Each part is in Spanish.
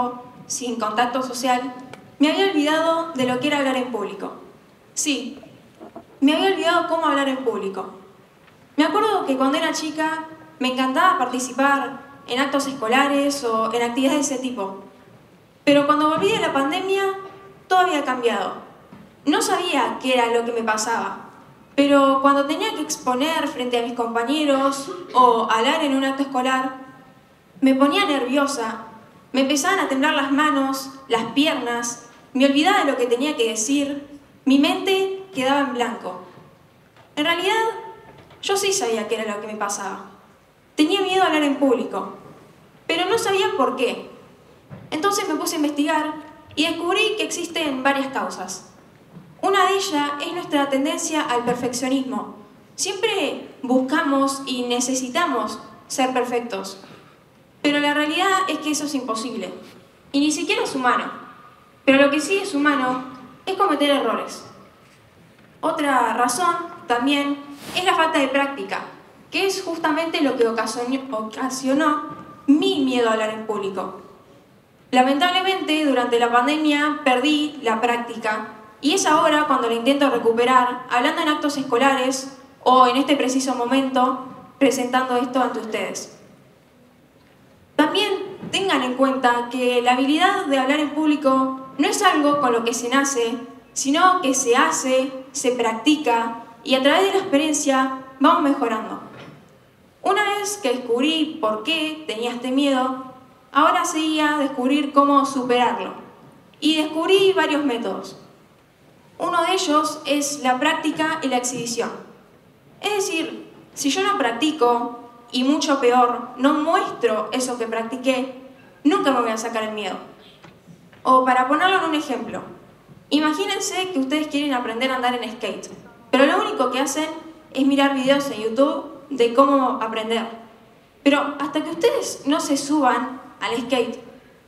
tiempo, sin contacto social, me había olvidado de lo que era hablar en público. Sí, me había olvidado cómo hablar en público. Me acuerdo que cuando era chica me encantaba participar en actos escolares o en actividades de ese tipo. Pero cuando volví de la pandemia, todo había cambiado. No sabía qué era lo que me pasaba, pero cuando tenía que exponer frente a mis compañeros o hablar en un acto escolar, me ponía nerviosa, me empezaban a temblar las manos, las piernas, me olvidaba de lo que tenía que decir, mi mente quedaba en blanco. En realidad, yo sí sabía qué era lo que me pasaba. Tenía miedo a hablar en público, pero no sabía por qué. Entonces me puse a investigar y descubrí que existen varias causas. Una de ellas es nuestra tendencia al perfeccionismo. Siempre buscamos y necesitamos ser perfectos, pero la realidad es que eso es imposible, y ni siquiera es humano. Pero lo que sí es humano es cometer errores. Otra razón también es la falta de práctica, que es justamente lo que ocasionó mi miedo a hablar en público. Lamentablemente, durante la pandemia perdí la práctica y es ahora cuando la intento recuperar, hablando en actos escolares o en este preciso momento, presentando esto ante ustedes. También tengan en cuenta que la habilidad de hablar en público no es algo con lo que se nace, sino que se hace, se practica y a través de la experiencia vamos mejorando. Una vez que descubrí por qué tenía este miedo, ahora seguía descubrir cómo superarlo. Y descubrí varios métodos. Uno de ellos es la práctica y la exhibición. Es decir, si yo no practico, y mucho peor, no muestro eso que practiqué, nunca me voy a sacar el miedo. O para ponerlo en un ejemplo, imagínense que ustedes quieren aprender a andar en skate, pero lo único que hacen es mirar videos en YouTube de cómo aprender. Pero hasta que ustedes no se suban al skate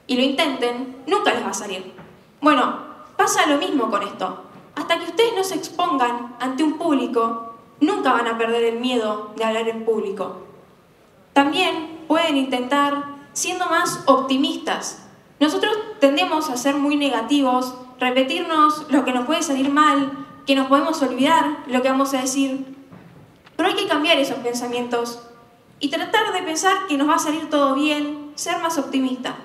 y lo intenten, nunca les va a salir. Bueno, pasa lo mismo con esto. Hasta que ustedes no se expongan ante un público, nunca van a perder el miedo de hablar en público. También pueden intentar siendo más optimistas. Nosotros tendemos a ser muy negativos, repetirnos lo que nos puede salir mal, que nos podemos olvidar lo que vamos a decir. Pero hay que cambiar esos pensamientos y tratar de pensar que nos va a salir todo bien, ser más optimista.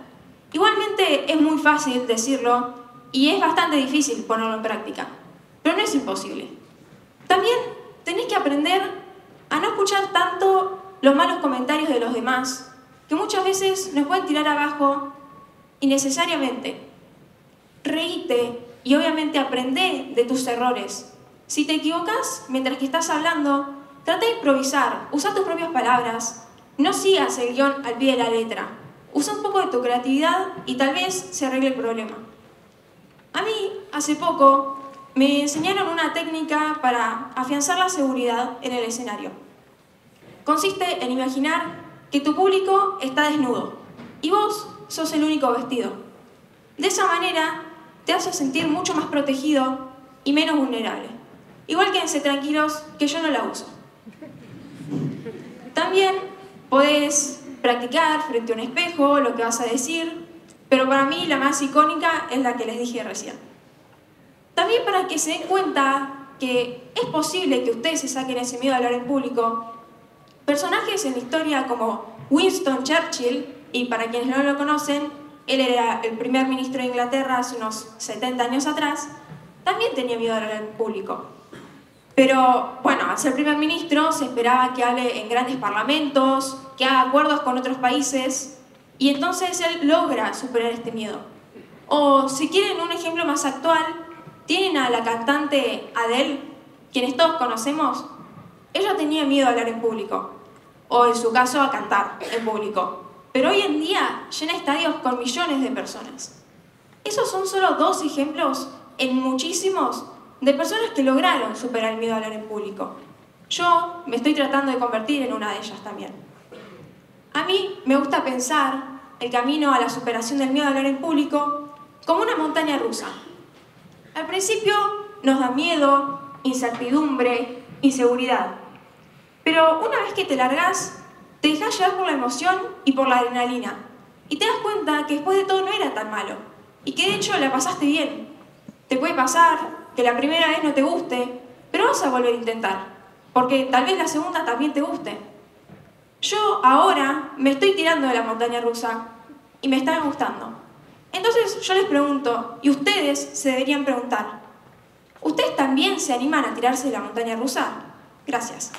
Igualmente es muy fácil decirlo y es bastante difícil ponerlo en práctica, pero no es imposible. También tenés que aprender a no escuchar tanto los malos comentarios de los demás, que muchas veces nos pueden tirar abajo innecesariamente. Reíte y obviamente aprende de tus errores. Si te equivocas mientras que estás hablando, trata de improvisar, usa tus propias palabras, no sigas el guión al pie de la letra. Usa un poco de tu creatividad y tal vez se arregle el problema. A mí, hace poco, me enseñaron una técnica para afianzar la seguridad en el escenario. Consiste en imaginar que tu público está desnudo y vos sos el único vestido. De esa manera te hace sentir mucho más protegido y menos vulnerable. Igual quédense tranquilos que yo no la uso. También podés practicar frente a un espejo lo que vas a decir, pero para mí la más icónica es la que les dije recién. También para que se den cuenta que es posible que ustedes se saquen ese miedo a hablar en público, personajes en la historia como Winston Churchill, y para quienes no lo conocen, él era el primer ministro de Inglaterra hace unos 70 años atrás, también tenía miedo a hablar en público. Pero, bueno, al ser primer ministro se esperaba que hable en grandes parlamentos, que haga acuerdos con otros países, y entonces él logra superar este miedo. O, si quieren un ejemplo más actual, tienen a la cantante Adele, quienes todos conocemos. Ella tenía miedo a hablar en público, o en su caso a cantar en público. Pero hoy en día llena estadios con millones de personas. Esos son solo 2 ejemplos en muchísimos de personas que lograron superar el miedo a hablar en público. Yo me estoy tratando de convertir en una de ellas también. A mí me gusta pensar el camino a la superación del miedo a hablar en público como una montaña rusa. Al principio nos da miedo, incertidumbre, inseguridad. Pero una vez que te largás, te dejás llevar por la emoción y por la adrenalina. Y te das cuenta que después de todo no era tan malo. Y que de hecho la pasaste bien. Te puede pasar que la primera vez no te guste, pero vas a volver a intentar. Porque tal vez la segunda también te guste. Yo ahora me estoy tirando de la montaña rusa y me está gustando. Entonces yo les pregunto, y ustedes se deberían preguntar, ¿ustedes también se animan a tirarse de la montaña rusa? Gracias.